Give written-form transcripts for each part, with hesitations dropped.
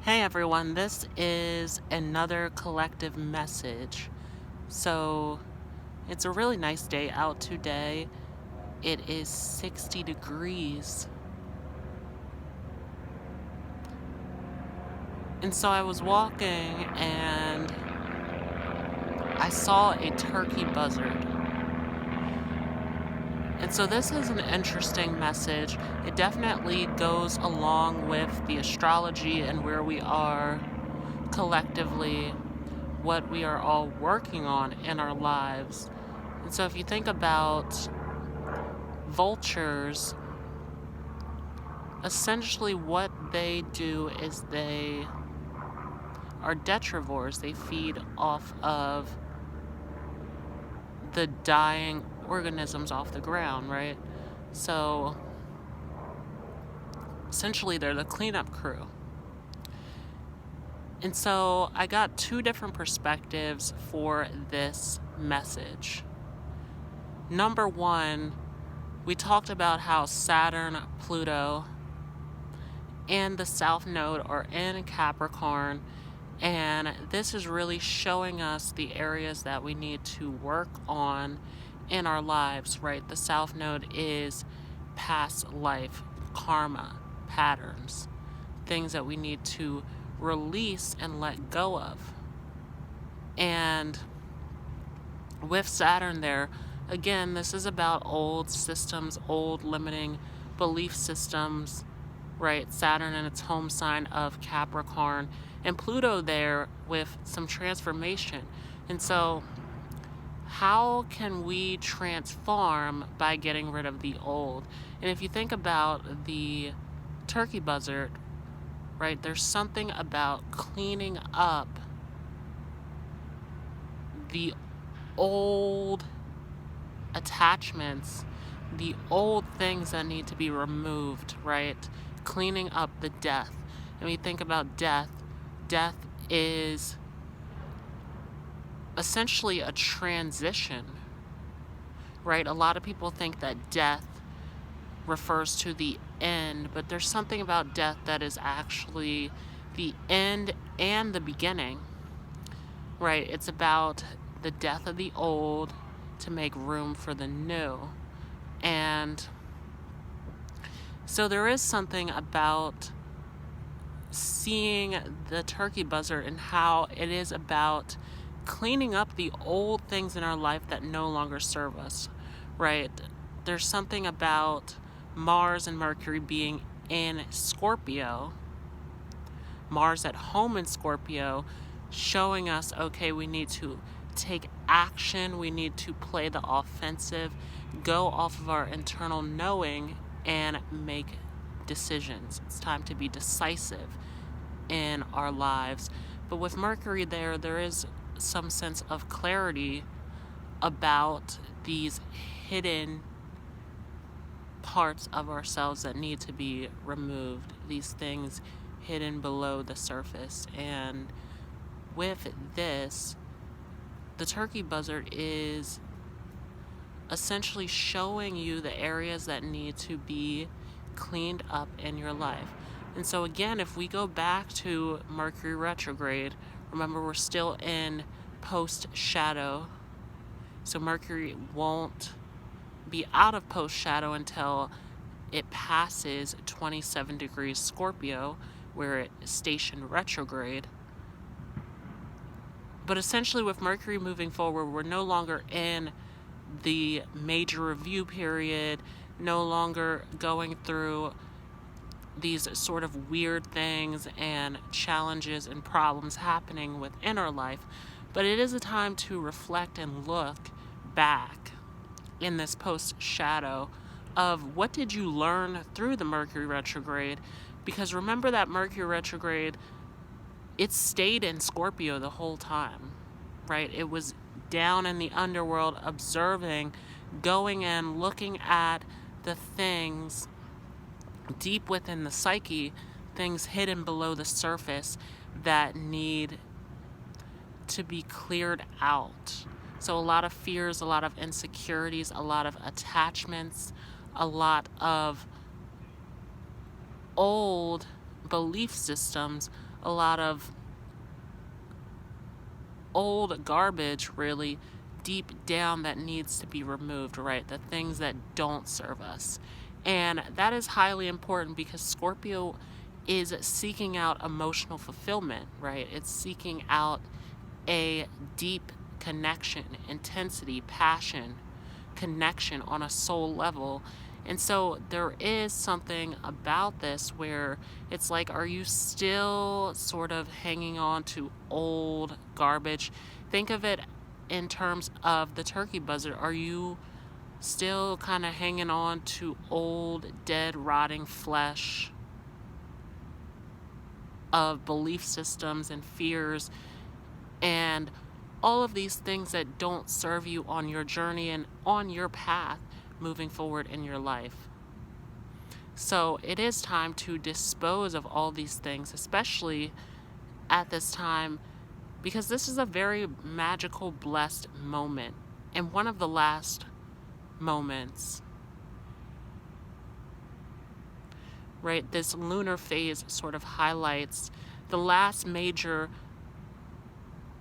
Hey everyone, this is another collective message. So, it's a really nice day out today. It is 60 degrees. And so I was walking and I saw a turkey buzzard. And so this is an interesting message. It definitely goes along with the astrology and where we are collectively, what we are all working on in our lives. And so if you think about vultures, essentially what they do is they are detrivores. They feed off of the dying organisms off the ground, right? So essentially they're the cleanup crew. And so I got two different perspectives for this message. Number one, we talked about how Saturn, Pluto, and the South Node are in Capricorn, and this is really showing us the areas that we need to work on in our lives, right? The South Node is past life, karma, patterns, things that we need to release and let go of. And with Saturn there, again, this is about old systems, old limiting belief systems, right? Saturn in its home sign of Capricorn, and Pluto there with some transformation. And so how can we transform by getting rid of the old? And if you think about the turkey buzzard, right, there's something about cleaning up the old attachments, the old things that need to be removed, right? Cleaning up the death. And we think about death. Death is essentially a transition, right? A lot of people think that death refers to the end, but there's something about death that is actually the end and the beginning, right? It's about the death of the old to make room for the new. And so there is something about seeing the turkey buzzard and how it is about cleaning up the old things in our life that no longer serve us, right? There's something about Mars and Mercury being in Scorpio, Mars at home in Scorpio, showing us, okay, we need to take action, we need to play the offensive, go off of our internal knowing and make decisions. It's time to be decisive in our lives. But with Mercury there is some sense of clarity about these hidden parts of ourselves that need to be removed, these things hidden below the surface. And with this, the turkey buzzard is essentially showing you the areas that need to be cleaned up in your life. And so again, if we go back to Mercury retrograde, remember we're still in post-shadow, so Mercury won't be out of post-shadow until it passes 27 degrees Scorpio, where it is stationed retrograde. But essentially with Mercury moving forward, we're no longer in the major review period, no longer going through these sort of weird things and challenges and problems happening within our life. But it is a time to reflect and look back in this post-shadow of what did you learn through the Mercury retrograde? Because remember that Mercury retrograde, it stayed in Scorpio the whole time, right? It was down in the underworld, observing, going in, looking at the things deep within the psyche, things hidden below the surface that need to be cleared out. So a lot of fears, a lot of insecurities, a lot of attachments, a lot of old belief systems, a lot of old garbage, really, deep down that needs to be removed, right? The things that don't serve us. And that is highly important because Scorpio is seeking out emotional fulfillment, right? It's seeking out a deep connection, intensity, passion, connection on a soul level. And so there is something about this where it's like, are you still sort of hanging on to old garbage? Think of it in terms of the turkey buzzard. Are you still kind of hanging on to old, dead, rotting flesh of belief systems and fears and all of these things that don't serve you on your journey and on your path moving forward in your life? So it is time to dispose of all these things, especially at this time, because this is a very magical, blessed moment, and one of the last moments, right? This lunar phase sort of highlights the last major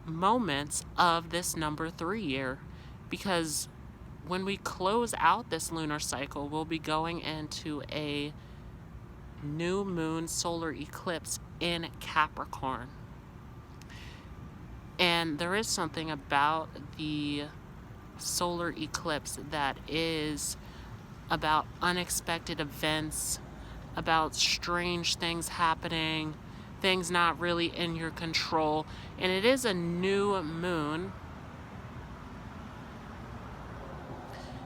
moments of this number 3 year, because when we close out this lunar cycle, we'll be going into a new moon solar eclipse in Capricorn. And there is something about the solar eclipse that is about unexpected events, about strange things happening, things not really in your control. And it is a new moon.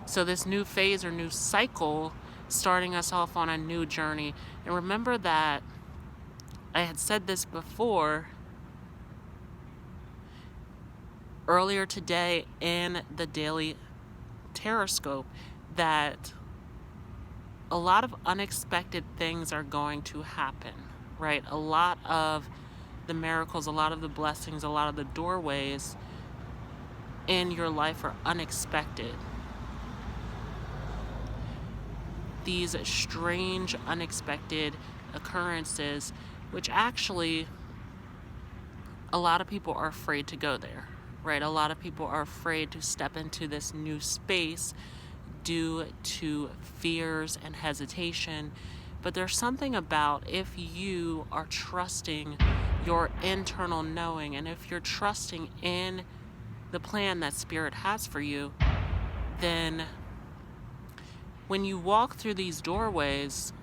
So this new phase or new cycle starting us off on a new journey. And remember that I had said this before earlier today in the daily Teroscope, that a lot of unexpected things are going to happen, right? A lot of the miracles, a lot of the blessings, a lot of the doorways in your life are unexpected. These strange, unexpected occurrences, which actually a lot of people are afraid to go there, right? A lot of people are afraid to step into this new space due to fears and hesitation. But there's something about, if you are trusting your internal knowing, and if you're trusting in the plan that Spirit has for you, then when you walk through these doorways,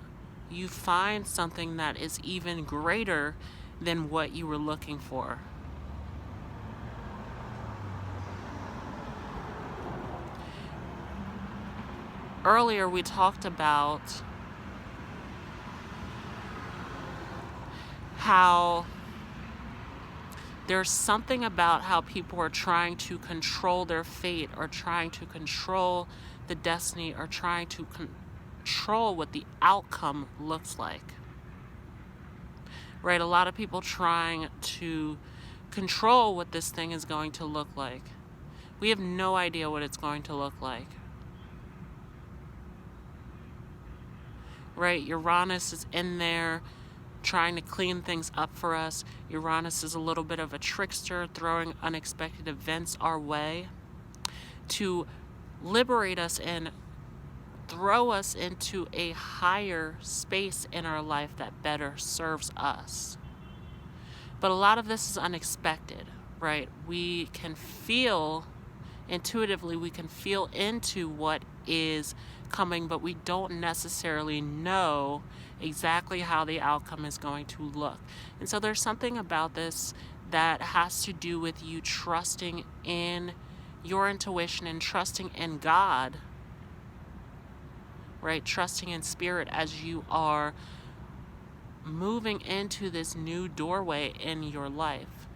you find something that is even greater than what you were looking for. Earlier, we talked about how there's something about how people are trying to control their fate, or trying to control the destiny, or trying to control what the outcome looks like. Right? A lot of people trying to control what this thing is going to look like. We have no idea what it's going to look like. Right? Uranus is in there trying to clean things up for us. Uranus is a little bit of a trickster, throwing unexpected events our way to liberate us and throw us into a higher space in our life that better serves us. But a lot of this is unexpected, right? We can feel intuitively, we can feel into what is coming, but we don't necessarily know exactly how the outcome is going to look. And so there's something about this that has to do with you trusting in your intuition and trusting in God, right? Trusting in Spirit as you are moving into this new doorway in your life.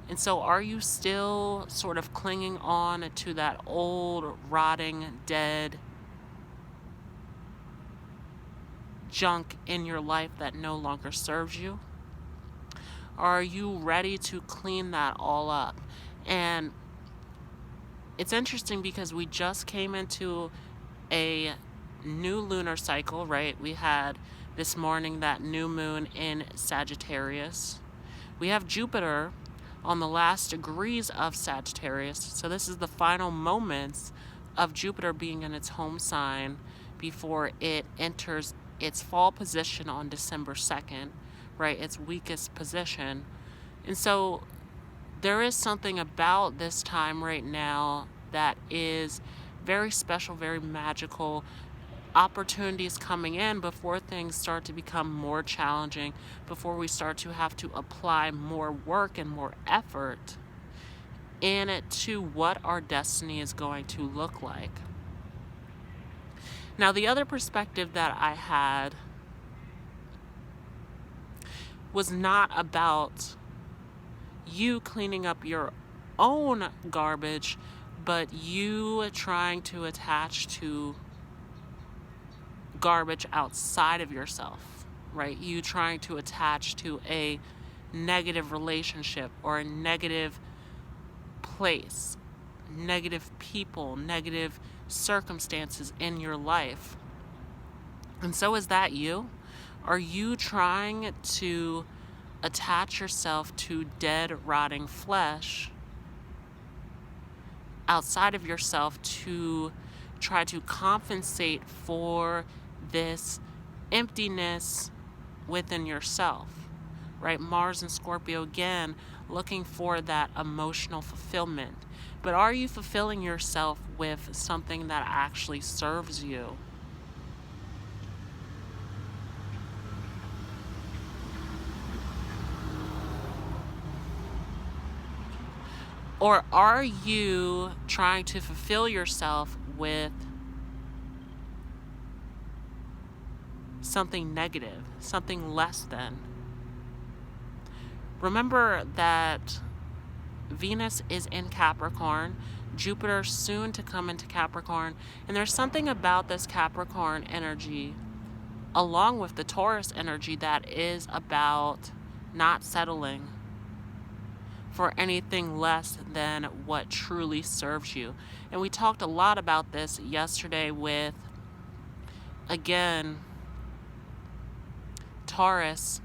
And so are you still sort of clinging on to that old, rotting, dead junk in your life that no longer serves you? Are you ready to clean that all up? And it's interesting because we just came into a new lunar cycle, right? We had this morning that new moon in Sagittarius. We have Jupiter on the last degrees of Sagittarius. So this is the final moments of Jupiter being in its home sign before it enters its fall position on December 2nd, right? Its weakest position. And so there is something about this time right now that is very special, very magical. Opportunities coming in before things start to become more challenging, before we start to have to apply more work and more effort into what our destiny is going to look like. Now, the other perspective that I had was not about you cleaning up your own garbage, but you trying to attach to garbage outside of yourself, right? You trying to attach to a negative relationship or a negative place, negative people, negative circumstances in your life. And so is that you? Are you trying to attach yourself to dead, rotting flesh outside of yourself to try to compensate for this emptiness within yourself, right? Mars and Scorpio again, looking for that emotional fulfillment. But are you fulfilling yourself with something that actually serves you? Or are you trying to fulfill yourself with something negative, something less than? Remember that Venus is in Capricorn, Jupiter soon to come into Capricorn, and there's something about this Capricorn energy, along with the Taurus energy, that is about not settling for anything less than what truly serves you. And we talked a lot about this yesterday with, again, Taurus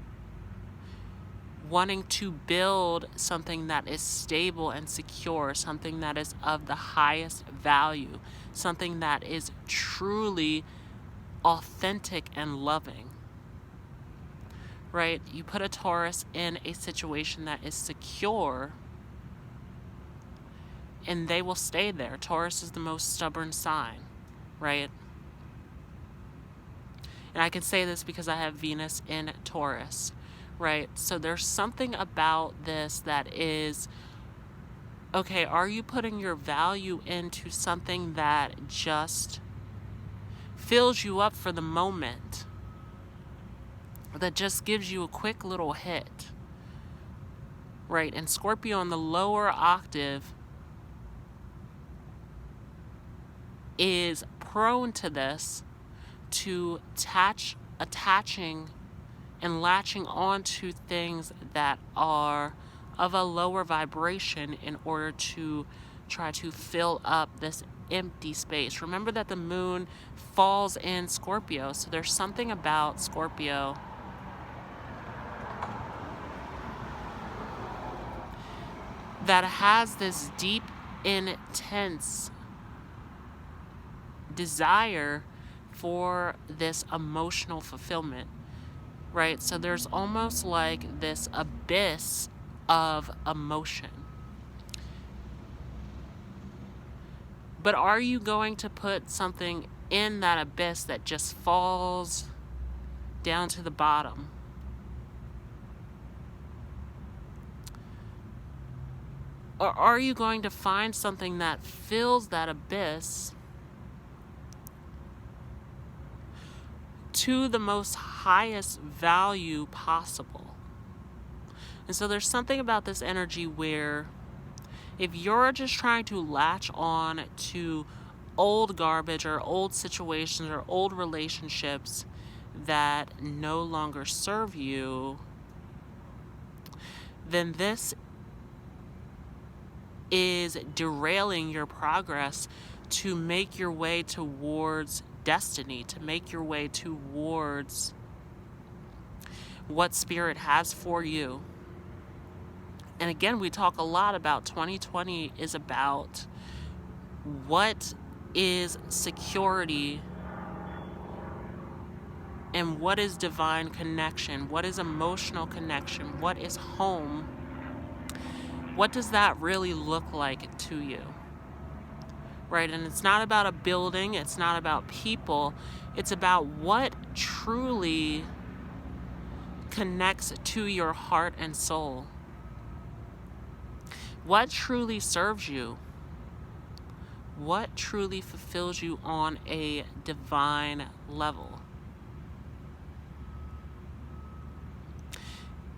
wanting to build something that is stable and secure, something that is of the highest value, something that is truly authentic and loving. Right? You put a Taurus in a situation that is secure, and they will stay there. Taurus is the most stubborn sign, right? And I can say this because I have Venus in Taurus, right? So there's something about this that is, okay, are you putting your value into something that just fills you up for the moment, that just gives you a quick little hit, right? And Scorpio in the lower octave is prone to this, to attaching and latching onto things that are of a lower vibration in order to try to fill up this empty space. Remember that the moon falls in Scorpio, so there's something about Scorpio that has this deep, intense desire for this emotional fulfillment, right? So there's almost like this abyss of emotion. But are you going to put something in that abyss that just falls down to the bottom? Or are you going to find something that fills that abyss to the most highest value possible? And so there's something about this energy where if you're just trying to latch on to old garbage or old situations or old relationships that no longer serve you, then this is derailing your progress to make your way towards destiny, to make your way towards what Spirit has for you. And again, we talk a lot about 2020 is about what is security and what is divine connection, what is emotional connection, what is home. What does that really look like to you? Right? And it's not about a building, it's not about people, it's about what truly connects to your heart and soul. What truly serves you? What truly fulfills you on a divine level?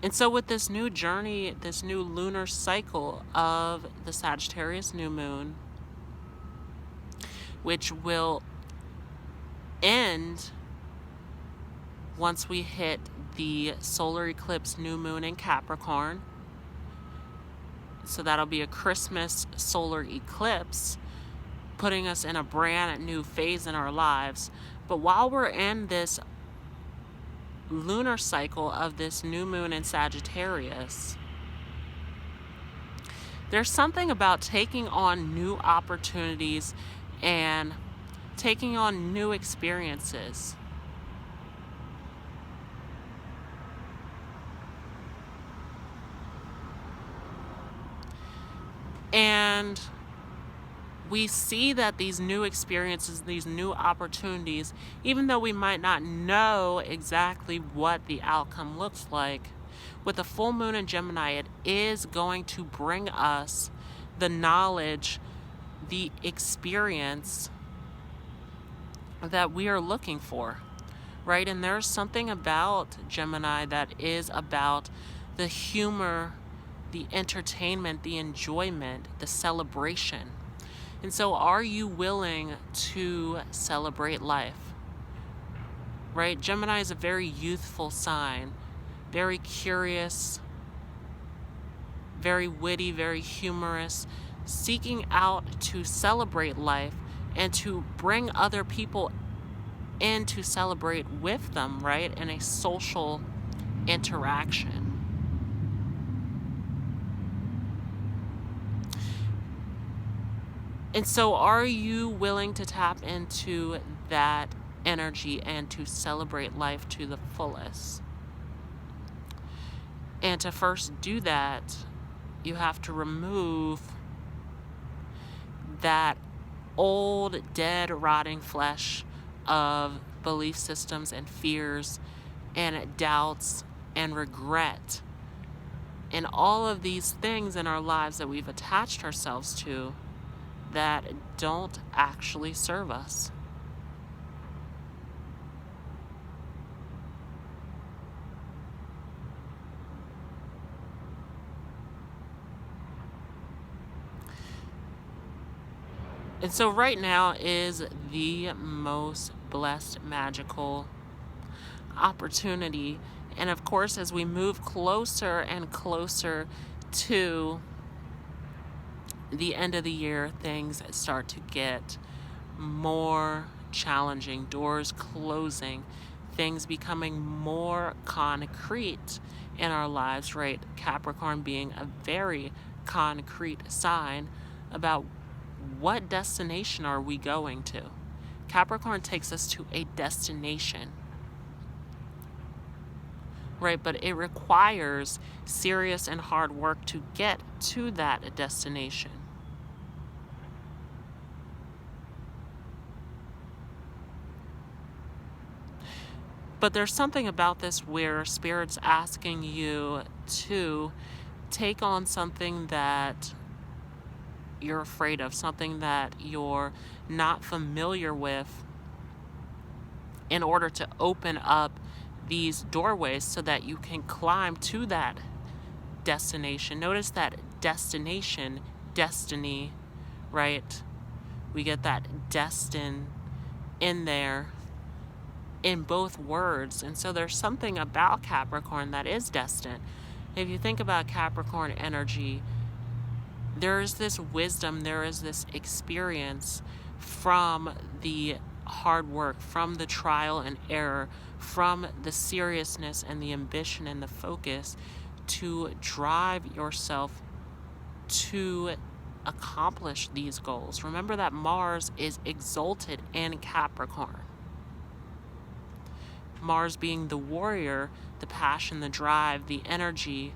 And so with this new journey, this new lunar cycle of the Sagittarius new moon, which will end once we hit the solar eclipse new moon in Capricorn. So that'll be a Christmas solar eclipse, putting us in a brand new phase in our lives. But while we're in this lunar cycle of this new moon in Sagittarius, there's something about taking on new opportunities and taking on new experiences. And we see that these new experiences, these new opportunities, even though we might not know exactly what the outcome looks like, with the full moon in Gemini, it is going to bring us the knowledge, the experience that we are looking for, right? And there's something about Gemini that is about the humor, the entertainment, the enjoyment, the celebration. And so are you willing to celebrate life? Right? Gemini is a very youthful sign, very curious, very witty, very humorous, seeking out to celebrate life and to bring other people in to celebrate with them, right? In a social interaction. And so are you willing to tap into that energy and to celebrate life to the fullest? And to first do that, you have to remove that old, dead, rotting flesh of belief systems and fears and doubts and regret and all of these things in our lives that we've attached ourselves to that don't actually serve us. And so right now is the most blessed, magical opportunity. And of course, as we move closer and closer to the end of the year, things start to get more challenging, doors closing, things becoming more concrete in our lives, right? Capricorn being a very concrete sign about what destination are we going to. Capricorn takes us to a destination, right? But it requires serious and hard work to get to that destination. But there's something about this where Spirit's asking you to take on something that you're afraid of, something that you're not familiar with, in order to open up these doorways so that you can climb to that destination. Notice that destination, destiny, right? We get that destin in there in both words. And so there's something about Capricorn that is destined. If you think about Capricorn energy, there is this wisdom, there is this experience from the hard work, from the trial and error, from the seriousness and the ambition and the focus to drive yourself to accomplish these goals. Remember that Mars is exalted in Capricorn. Mars being the warrior, the passion, the drive, the energy,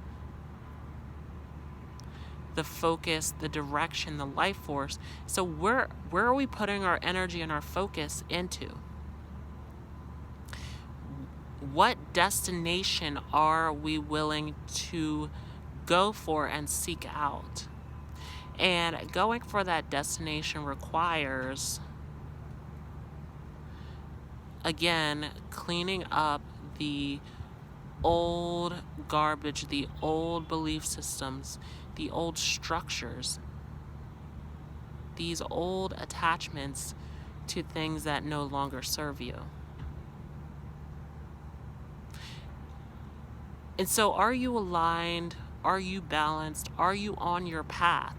the focus, the direction, the life force. So where are we putting our energy and our focus into? What destination are we willing to go for and seek out? And going for that destination requires, again, cleaning up the old garbage, the old belief systems, the old structures, these old attachments to things that no longer serve you. And so are you aligned? Are you balanced? Are you on your path?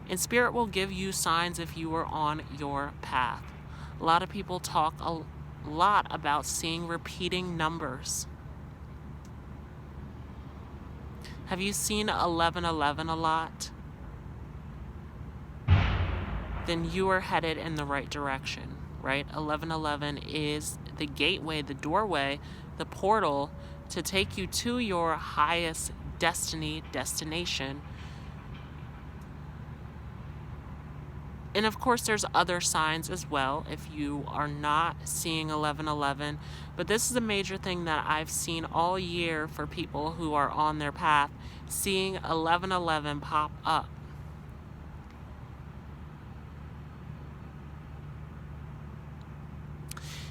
And Spirit will give you signs if you are on your path. A lot of people talk a lot about seeing repeating numbers. Have you seen 1111 a lot? Then you are headed in the right direction, right? 1111 is the gateway, the doorway, the portal to take you to your highest destination. And of course, there's other signs as well if you are not seeing 1111. But this is a major thing that I've seen all year for people who are on their path, seeing 1111 pop up.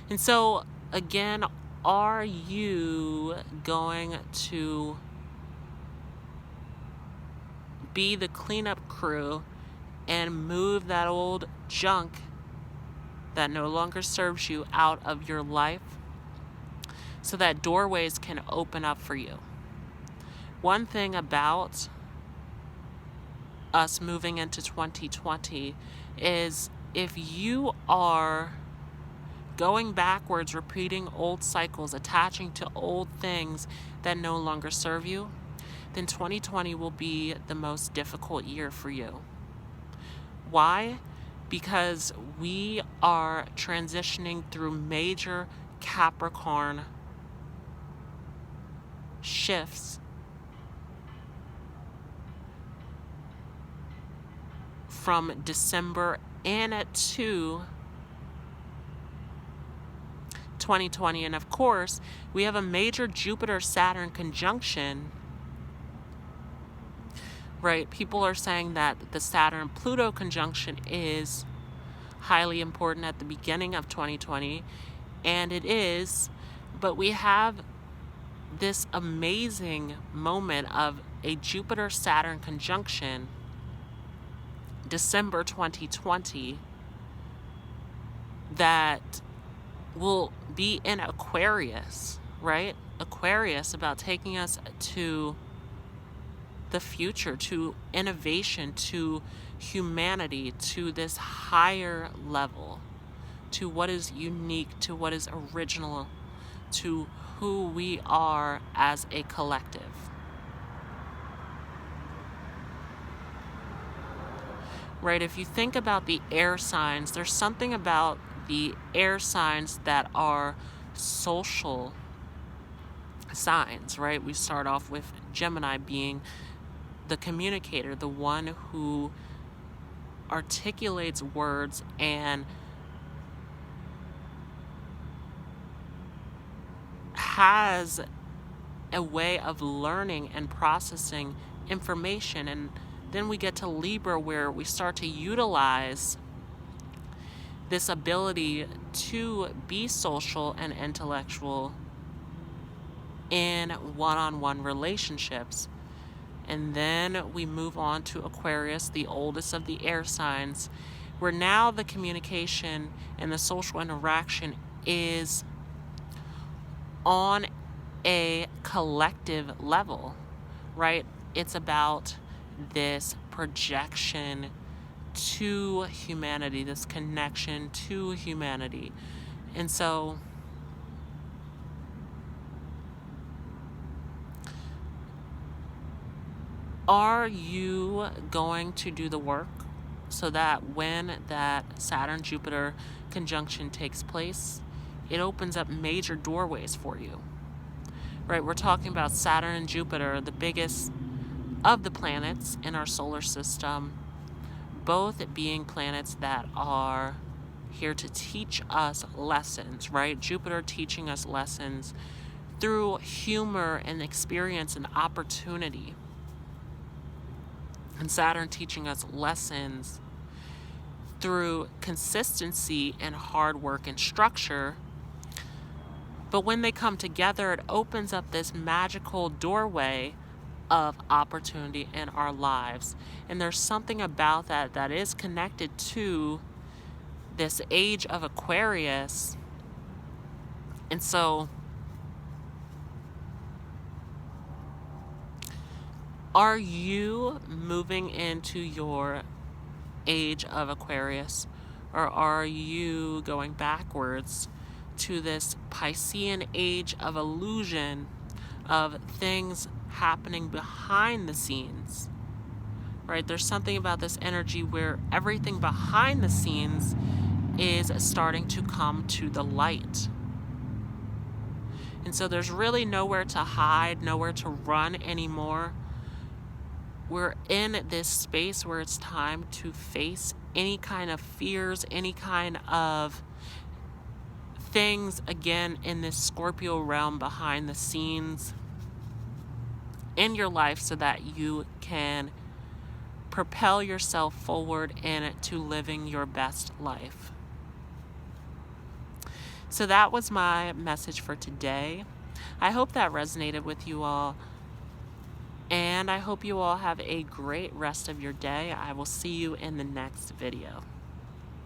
And so, again, are you going to be the cleanup crew and move that old junk that no longer serves you out of your life so that doorways can open up for you? One thing about us moving into 2020 is if you are going backwards, repeating old cycles, attaching to old things that no longer serve you, then 2020 will be the most difficult year for you. Why? Because we are transitioning through major Capricorn shifts from December into 2020. And of course, we have a major Jupiter-Saturn conjunction, right? People are saying that the Saturn-Pluto conjunction is highly important at the beginning of 2020, and it is, but we have this amazing moment of a Jupiter-Saturn conjunction, December 2020, that will be in Aquarius, right? Aquarius, about taking us to the future, to innovation, to humanity, to this higher level, to what is unique, to what is original, to who we are as a collective. Right? If you think about the air signs, there's something about the air signs that are social signs, right? We start off with Gemini being the communicator, the one who articulates words and has a way of learning and processing information. And then we get to Libra, where we start to utilize this ability to be social and intellectual in one-on-one relationships. And then we move on to Aquarius, the oldest of the air signs, where now the communication and the social interaction is on a collective level, right? It's about this projection to humanity, this connection to humanity. And so Are you going to do the work so that when that Saturn-Jupiter conjunction takes place, it opens up major doorways for you? Right, we're talking about Saturn and Jupiter, the biggest of the planets in our solar system, both being planets that are here to teach us lessons, right? Jupiter teaching us lessons through humor and experience and opportunity. And Saturn teaching us lessons through consistency and hard work and structure. But when they come together, it opens up this magical doorway of opportunity in our lives. And there's something about that that is connected to this age of Aquarius. And so, are you moving into your age of Aquarius, or are you going backwards to this Piscean age of illusion, of things happening behind the scenes? Right? There's something about this energy where everything behind the scenes is starting to come to the light. And so there's really nowhere to hide, nowhere to run anymore. We're in this space where it's time to face any kind of fears, any kind of things, again, in this Scorpio realm behind the scenes in your life, so that you can propel yourself forward into living your best life. So that was my message for today. I hope that resonated with you all. And I hope you all have a great rest of your day. I will see you in the next video.